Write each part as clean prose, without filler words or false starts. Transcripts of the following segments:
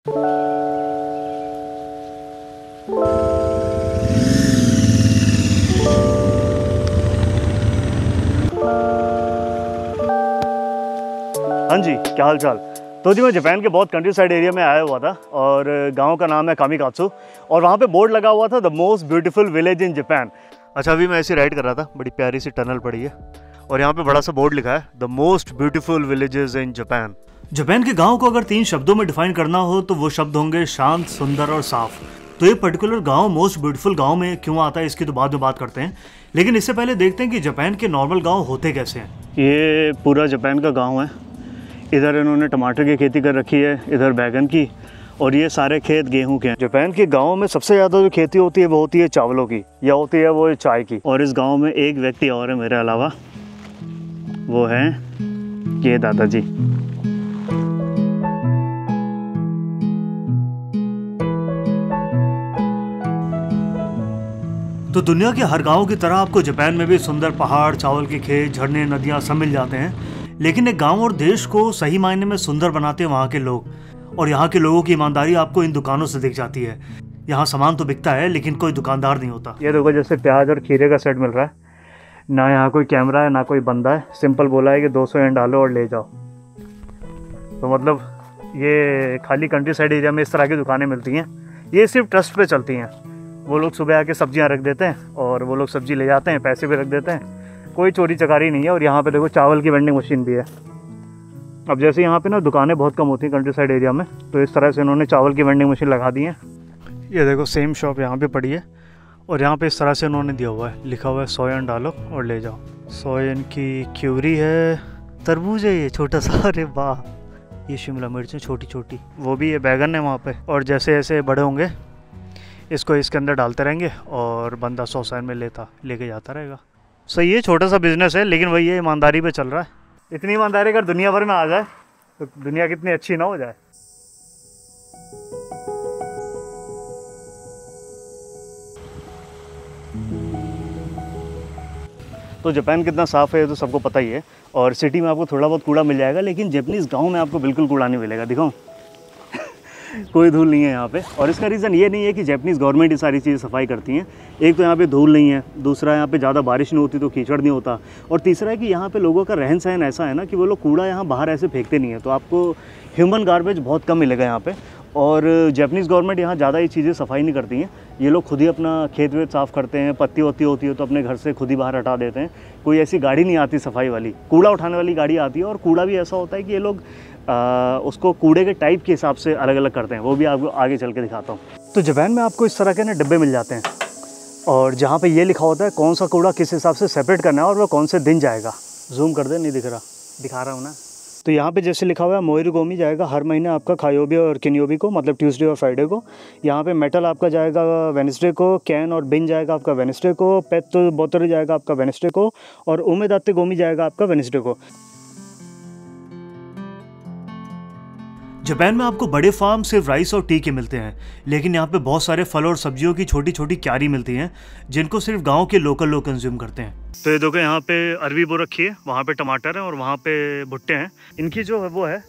हाँ जी, क्या हाल चाल। तो जी मैं जापान के बहुत कंट्री साइड एरिया में आया हुआ था और गांव का नाम है कामिकात्सु और वहाँ पे बोर्ड लगा हुआ था the most beautiful village in Japan. अच्छा, अभी मैं ऐसे राइड कर रहा था, बड़ी प्यारी सी टनल पड़ी है और यहाँ पे बड़ा सा बोर्ड लिखा है the most beautiful villages in Japan. Japan के गाँव को अगर 3 शब्दों में डिफाइन करना हो तो वो शब्द होंगे शांत, सुंदर और साफ। तो ये पर्टिकुलर गांव मोस्ट ब्यूटीफुल गांव में क्यों आता है इसकी तो बाद में बात करते हैं, लेकिन इससे पहले देखते हैं कि जापान के नॉर्मल गांव होते कैसे हैं। ये पूरा जापान का गांव है। इधर इन्होंने टमाटर की खेती कर रखी है, इधर बैगन की, और ये सारे खेत गेहूं के हैं। जापान के गांव में सबसे ज़्यादा जो खेती होती है वो होती है चावलों की या होती है वो चाय की। और इस गांव में एक व्यक्ति और है मेरे अलावा, वो है ये दादाजी। तो दुनिया के हर गांव की तरह आपको जापान में भी सुंदर पहाड़, चावल के खेत, झरने, नदियां सब मिल जाते हैं, लेकिन एक गांव और देश को सही मायने में सुंदर बनाते हैं वहाँ के लोग। और यहाँ के लोगों की ईमानदारी आपको इन दुकानों से दिख जाती है। यहाँ सामान तो बिकता है लेकिन कोई दुकानदार नहीं होता। ये देखो, जैसे प्याज और खीरे का सेट मिल रहा है, ना यहाँ कोई कैमरा है ना कोई बंदा है, सिंपल बोला है कि 200 एंड डालो और ले जाओ। तो मतलब ये खाली कंट्री साइड एरिया में इस तरह की दुकानें मिलती हैं। ये सिर्फ ट्रस्ट पे चलती हैं। वो लोग सुबह आके सब्जियाँ रख देते हैं और वो लोग सब्जी ले जाते हैं, पैसे भी रख देते हैं, कोई चोरी चकारी नहीं है। और यहाँ पे देखो चावल की वेंडिंग मशीन भी है। अब जैसे यहाँ पे ना दुकानें बहुत कम होती हैं कंट्री साइड एरिया में, तो इस तरह से इन्होंने चावल की वेंडिंग मशीन लगा दी है। ये देखो सेम शॉप यहाँ पे पड़ी है और यहाँ पे इस तरह से इन्होंने दिया हुआ है, लिखा हुआ है 100 येन डालो और ले जाओ। 100 येन की क्यूरी है, तरबूज है ये छोटा सा, अरे वाह, ये शिमला मिर्च है छोटी छोटी, वो भी ये बैगन है वहाँ पे। और जैसे जैसे बड़े होंगे इसको इसके अंदर डालते रहेंगे और बंदा 100 येन में लेके जाता रहेगा। सही है, छोटा सा बिजनेस है लेकिन वही है, ईमानदारी पे चल रहा है। इतनी ईमानदारी अगर दुनिया भर में आ जाए तो दुनिया कितनी अच्छी ना हो जाए। तो जापान कितना साफ़ है तो सबको पता ही है, और सिटी में आपको थोड़ा बहुत कूड़ा मिल जाएगा, लेकिन जापानीज़ गांव में आपको बिल्कुल कूड़ा नहीं मिलेगा। दिखाऊं कोई धूल नहीं है यहाँ पे। और इसका रीज़न ये नहीं है कि जापानीज़ गवर्नमेंट ये सारी चीज़ें सफाई करती हैं। एक तो यहाँ पे धूल नहीं है, दूसरा यहाँ पे ज़्यादा बारिश नहीं होती तो कीचड़ नहीं होता, और तीसरा है कि यहाँ पे लोगों का रहन सहन ऐसा है ना कि वो लोग कूड़ा यहाँ बाहर ऐसे फेंकते नहीं है, तो आपको ह्यूमन गार्बेज बहुत कम मिलेगा यहाँ पे। और जापानीज़ गवर्नमेंट यहाँ ज़्यादा ये चीज़ें सफाई नहीं करती हैं। ये लोग खुद ही अपना खेत वेत साफ़ करते हैं, पत्ती वत्ती होती है तो अपने घर से खुद ही बाहर हटा देते हैं। कोई ऐसी गाड़ी नहीं आती सफाई वाली, कूड़ा उठाने वाली गाड़ी आती है। और कूड़ा भी ऐसा होता है कि ये लोग उसको कूड़े के टाइप के हिसाब से अलग अलग करते हैं, वो भी आपको आगे चल के दिखाता हूँ। तो जापान में आपको इस तरह के ना डिब्बे मिल जाते हैं, और जहाँ पे ये लिखा होता है कौन सा कूड़ा किस हिसाब से सेपरेट करना है और वह कौन से दिन जाएगा। जूम कर दे, नहीं दिख रहा, दिखा रहा हूँ ना। तो यहाँ पे जैसे लिखा हुआ है मोइरुगोमी जाएगा हर महीने आपका खायोबी और किन्योबी को, मतलब ट्यूसडे और फ्राइडे को। यहाँ पे मेटल आपका जाएगा वेडनेसडे को, कैन और बिन जाएगा आपका वेडनेसडे को, पेट बोतल जाएगा आपका वेडनेसडे को, और उमेदाते गोमी जाएगा आपका वेडनेसडे को। जापान में आपको बड़े फार्म सिर्फ राइस और टी के मिलते हैं, लेकिन यहाँ पे बहुत सारे फल और सब्जियों की छोटी छोटी क्यारी मिलती हैं जिनको सिर्फ गांव के लोकल लोग कंज्यूम करते हैं। तो ये देखो, यहाँ पे अरबी बो रखी है, वहाँ पे टमाटर है और वहाँ पे भुट्टे हैं। इनकी जो है वो है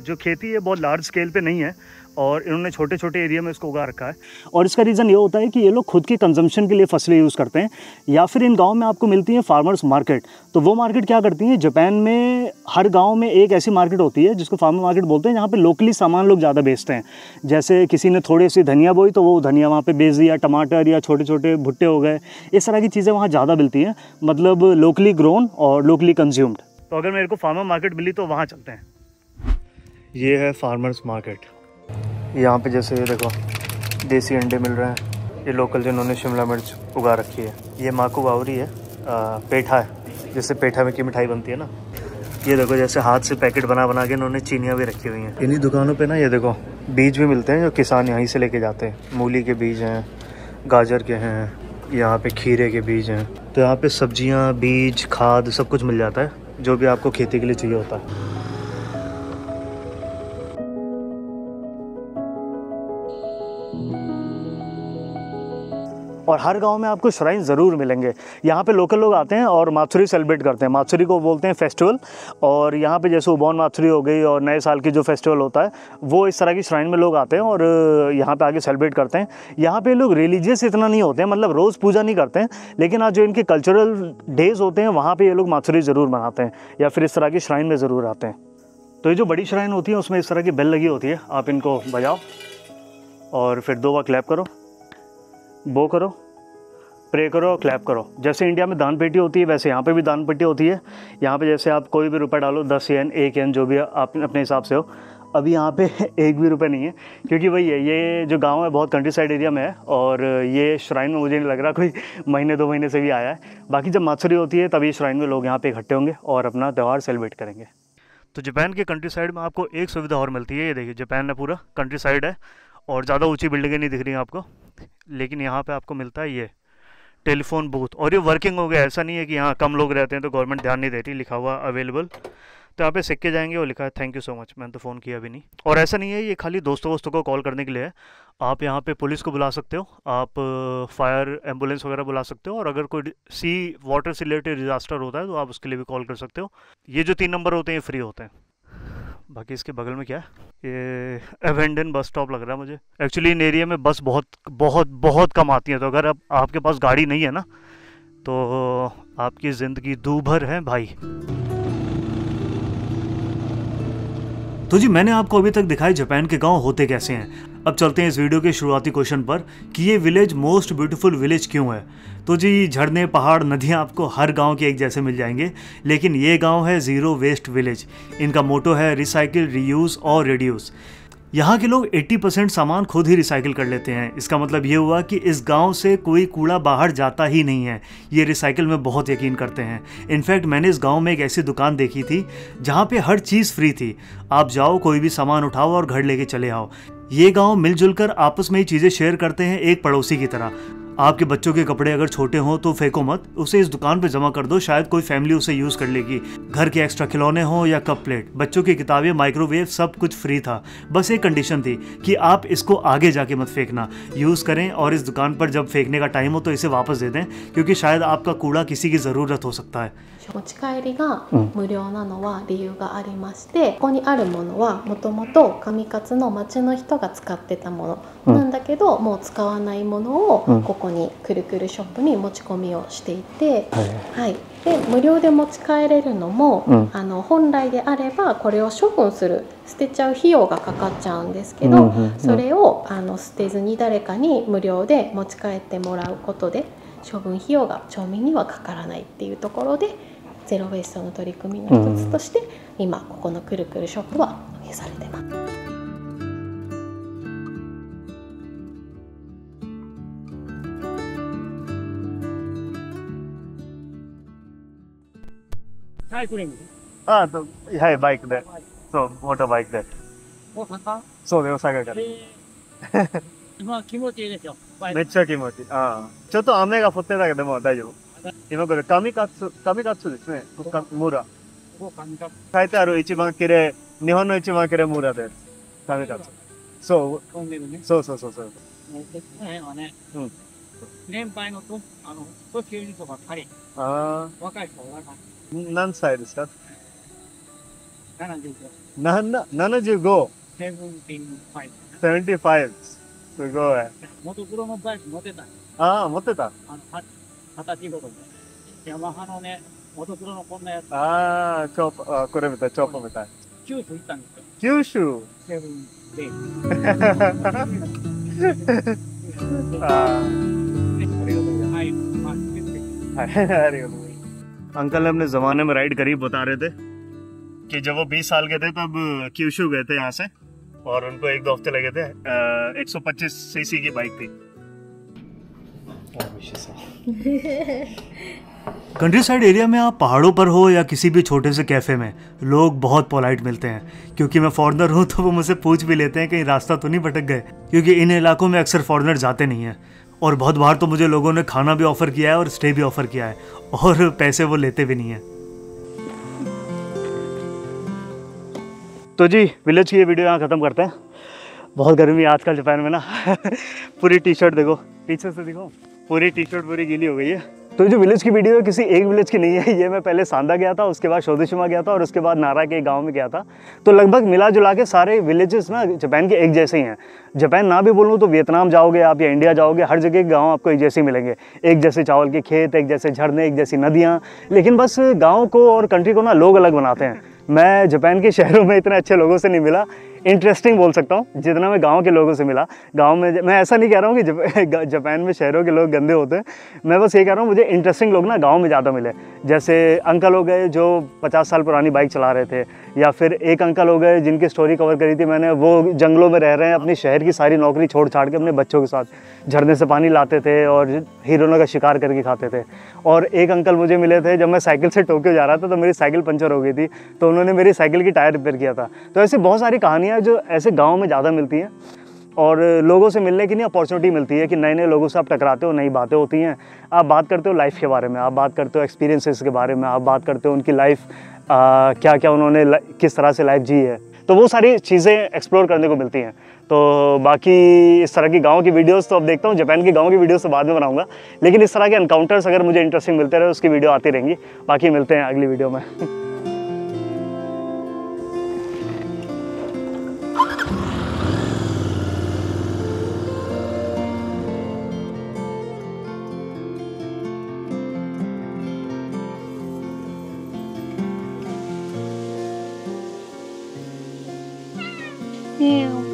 जो खेती है बहुत लार्ज स्केल पे नहीं है, और इन्होंने छोटे छोटे एरिया में इसको उगा रखा है। और इसका रीज़न ये होता है कि ये लोग खुद के कंजम्पशन के लिए फसलें यूज़ करते हैं, या फिर इन गांव में आपको मिलती है फार्मर्स मार्केट। तो वो मार्केट क्या करती है, जापान में हर गांव में एक ऐसी मार्केट होती है जिसको फार्मर मार्केट बोलते हैं, जहाँ पे लोकली सामान लोग ज़्यादा बेचते हैं। जैसे किसी ने थोड़ी सी धनिया बोई तो वो धनिया वहाँ पर बेच दिया, टमाटर या छोटे छोटे भुट्टे हो गए, इस तरह की चीज़ें वहाँ ज़्यादा मिलती हैं, मतलब लोकली ग्रोन और लोकली कंज्यूम्ड। तो अगर मेरे को फार्मर मार्केट मिली तो वहाँ चलते हैं। ये है फार्मर्स मार्केट। यहाँ पे जैसे ये देखो देसी अंडे मिल रहे हैं, ये लोकल जिन्होंने शिमला मिर्च उगा रखी है। ये माकू बावरी है, पेठा है, जैसे पेठा में की मिठाई बनती है ना। ये देखो जैसे हाथ से पैकेट बना बना के इन्होंने चीनियाँ भी रखी हुई हैं। इन्हीं दुकानों पे ना ये देखो बीज भी मिलते हैं जो किसान यहीं से लेके जाते हैं। मूली के बीज हैं, गाजर के हैं, यहाँ पे खीरे के बीज हैं। तो यहाँ पे सब्जियाँ, बीज, खाद सब कुछ मिल जाता है जो भी आपको खेती के लिए चाहिए होता है। और हर गांव में आपको श्राइन ज़रूर मिलेंगे। यहाँ पे लोकल लोग आते हैं और मात्सुरी सेलिब्रेट करते हैं। मात्सुरी को बोलते हैं फेस्टिवल, और यहाँ पे जैसे उबॉन मात्सुरी हो गई और नए साल की जो फेस्टिवल होता है वो इस तरह की श्राइन में लोग आते हैं और यहाँ पे आके सेलिब्रेट करते हैं। यहाँ पे लोग रिलीजियस इतना नहीं होते हैं, मतलब रोज़ पूजा नहीं करते हैं, लेकिन आज जो इनके कल्चरल डेज़ होते हैं वहाँ पर ये लोग मात्सुरी ज़रूर मनाते हैं या फिर इस तरह की श्राइन में ज़रूर आते हैं। तो ये जो बड़ी श्राइन होती है उसमें इस तरह की बेल लगी होती है, आप इनको बजाओ और फिर 2 बार क्लैप करो, बो करो, प्रे करो, क्लैप करो। जैसे इंडिया में दान पेटी होती है वैसे यहाँ पे भी दान पेटी होती है। यहाँ पे जैसे आप कोई भी रुपये डालो, 10 येन, 1 येन, जो भी आप अपने हिसाब से हो। अभी यहाँ पे 1 भी रुपये नहीं है, क्योंकि वही है, ये जो गांव है बहुत कंट्री साइड एरिया में है और ये श्राइन में मुझे नहीं लग रहा कोई महीने 2 महीने से भी आया है। बाकी जब मात्सुरी होती है तभी श्राइन में लोग यहाँ पे इकट्ठे होंगे और अपना त्यौहार सेलिब्रेट करेंगे। तो जापान के कंट्री साइड में आपको एक सुविधा और मिलती है। ये देखिए, जापान में पूरा कंट्री साइड है और ज़्यादा ऊंची बिल्डिंगें नहीं दिख रही हैं आपको, लेकिन यहाँ पे आपको मिलता है ये टेलीफोन बूथ, और ये वर्किंग हो गया। ऐसा नहीं है कि यहाँ कम लोग रहते हैं तो गवर्नमेंट ध्यान नहीं देती, लिखा हुआ अवेलेबल। तो यहाँ पे सिक्के जाएंगे और लिखा है थैंक यू सो मच। मैंने तो फ़ोन किया अभी नहीं। और ऐसा नहीं है ये खाली दोस्तों को कॉल करने के लिए है, आप यहाँ पे पुलिस को बुला सकते हो, आप फायर एम्बुलेंस वगैरह बुला सकते हो, और अगर कोई वाटर से रिलेटेड डिजास्टर होता है तो आप उसके लिए भी कॉल कर सकते हो। ये जो 3 नंबर होते हैं ये फ्री होते हैं। बाकी इसके बगल में क्या है, ये एवेंडन बस स्टॉप लग रहा है मुझे। एक्चुअली इन एरिया में बस बहुत बहुत बहुत कम आती हैं, तो अगर आपके पास गाड़ी नहीं है ना तो आपकी ज़िंदगी दूभर है भाई। तो जी, मैंने आपको अभी तक दिखाया जापान के गांव होते कैसे हैं। अब चलते हैं इस वीडियो के शुरुआती क्वेश्चन पर कि ये विलेज मोस्ट ब्यूटीफुल विलेज क्यों है। तो जी, झरने, पहाड़, नदियाँ आपको हर गांव के एक जैसे मिल जाएंगे, लेकिन ये गांव है ज़ीरो वेस्ट विलेज। इनका मोटो है रिसाइकिल, रीयूज़ और रिड्यूस। यहाँ के लोग 80% सामान खुद ही रिसाइकिल कर लेते हैं। इसका मतलब ये हुआ कि इस गांव से कोई कूड़ा बाहर जाता ही नहीं है। ये रिसाइकिल में बहुत यकीन करते हैं। इनफैक्ट मैंने इस गांव में एक ऐसी दुकान देखी थी जहाँ पे हर चीज़ फ्री थी। आप जाओ, कोई भी सामान उठाओ और घर लेके चले आओ। ये गांव मिलजुल कर आपस में ही चीज़ें शेयर करते हैं, एक पड़ोसी की तरह। आपके बच्चों के कपड़े अगर छोटे हों तो फेंको मत, उसे इस दुकान पे जमा कर दो, शायद कोई फैमिली उसे यूज़ कर लेगी। घर के एक्स्ट्रा खिलौने हों या कप प्लेट, बच्चों की किताबें, माइक्रोवेव, सब कुछ फ्री था। बस एक कंडीशन थी कि आप इसको आगे जाके मत फेंकना, यूज़ करें और इस दुकान पर जब फेंकने का टाइम हो तो इसे वापस दे दें, क्योंकि शायद आपका कूड़ा किसी की ज़रूरत हो सकता है। 持ち帰りが無料なのは理由がありまして、ここにあるものはもともと上勝の町の人が使ってたものなんだけど、もう使わないものをここにくるくるショップに持ち込みをしていて、はい、で無料で持ち帰れるのも、本来であればこれを処分する、捨てちゃう費用がかかっちゃうんですけど、それを捨てずに誰かに無料で持ち帰ってもらうことで処分費用が町民にはかからないっていうところで、ゼロ・ウェイストの取り組みの一つとして今ここのくるくるショップは運営されてます。サイクリング。あと、はい、バイクで。そう、モーターバイクで。大阪？そうだよ、大阪から。今気持ちいいですよ。めっちゃ気持ちいい。ちょっと雨が降ってたけども大丈夫。今これ上勝ですね。村。書いてある一番綺麗、日本の一番綺麗村です。上勝。そう。飛んでるね。そうそうそうそう。この辺はね、年配の年寄りとばっかり。若い人は若い。何歳ですか？75。75。75。すごい。元プロのバイク乗ってた。持ってた。20歳頃で。ヤマハのね、元プロのこんなやつ。これみたい、チョップみたい。九州行ったんですよ。九州セブンデイ。अंकल ने अपने ज़माने में राइड करी, बता रहे थे कि जब वो 20 साल के थे तब क्यूशू गए थे यहाँ से, और उनको 1-2 हफ्ते लगे थे। 125 सीसी की बाइक थी। कंट्री साइड एरिया में आप पहाड़ों पर हो या किसी भी छोटे से कैफ़े में, लोग बहुत पोलाइट मिलते हैं। क्योंकि मैं फॉरेनर हूँ तो वो मुझसे पूछ भी लेते हैं कहीं रास्ता तो नहीं भटक गए, क्योंकि इन इलाकों में अक्सर फॉरेनर जाते नहीं हैं। और बहुत बार तो मुझे लोगों ने खाना भी ऑफ़र किया है और स्टे भी ऑफ़र किया है, और पैसे वो लेते भी नहीं हैं। तो जी, विलेज की ये वीडियो यहाँ ख़त्म करते हैं। बहुत गर्मी है आजकल जापान में ना। पूरी टी शर्ट देखो, पीछे से देखो, पूरी टी शर्ट पूरी गीली हो गई है। तो जो विलेज की वीडियो है किसी एक विलेज की नहीं है, ये मैं पहले सांदा गया था, उसके बाद शोदेशिमा गया था और उसके बाद नारा के गांव में गया था। तो लगभग मिला जुला के सारे विलेजेस ना जापान के एक जैसे ही हैं। जापान ना भी बोलूँ तो वियतनाम जाओगे आप या इंडिया जाओगे, हर जगह के गाँव आपको एक जैसे मिलेंगे, एक जैसे चावल के खेत, एक जैसे झरने, एक जैसी नदियाँ। लेकिन बस गाँव को और कंट्री को ना लोग अलग बनाते हैं। मैं जापान के शहरों में इतने अच्छे लोगों से नहीं मिला, इंटरेस्टिंग बोल सकता हूँ, जितना मैं गांव के लोगों से मिला। गांव में मैं ऐसा नहीं कह रहा हूँ कि जापान में शहरों के लोग गंदे होते हैं, मैं बस ये कह रहा हूँ मुझे इंटरेस्टिंग लोग ना गांव में ज़्यादा मिले। जैसे अंकल हो गए जो 50 साल पुरानी बाइक चला रहे थे, या फिर एक अंकल हो गए जिनकी स्टोरी कवर करी थी मैंने, वो जंगलों में रह रहे हैं, अपनी शहर की सारी नौकरी छोड़ छाड़ के अपने बच्चों के साथ झरने से पानी लाते थे और हिरणों का शिकार करके खाते थे। और एक अंकल मुझे मिले थे जब मैं साइकिल से टोक्यो जा रहा था, तो मेरी साइकिल पंचर हो गई थी, तो उन्होंने मेरी साइकिल की टायर रिपेयर किया था। तो ऐसी बहुत सारी कहानियाँ जो ऐसे गाँव में ज़्यादा मिलती हैं, और लोगों से मिलने की नहीं अपॉर्चुनिटी मिलती है कि नए नए लोगों से आप टकराते हो, नई बातें होती हैं, आप बात करते हो लाइफ के बारे में, आप बात करते हो एक्सपीरियंसेस के बारे में, आप बात करते हो उनकी लाइफ क्या क्या उन्होंने किस तरह से लाइफ जी है, तो वो सारी चीज़ें एक्सप्लोर करने को मिलती हैं। तो बाकी इस तरह की गाँव की वीडियोस तो अब देखता हूँ, जापान की गाँव की वीडियोस तो बाद में बनाऊंगा, लेकिन इस तरह के एनकाउंटर्स अगर मुझे इंटरेस्टिंग मिलते रहे उसकी वीडियो आती रहेंगी। बाकी मिलते हैं अगली वीडियो में। Meow.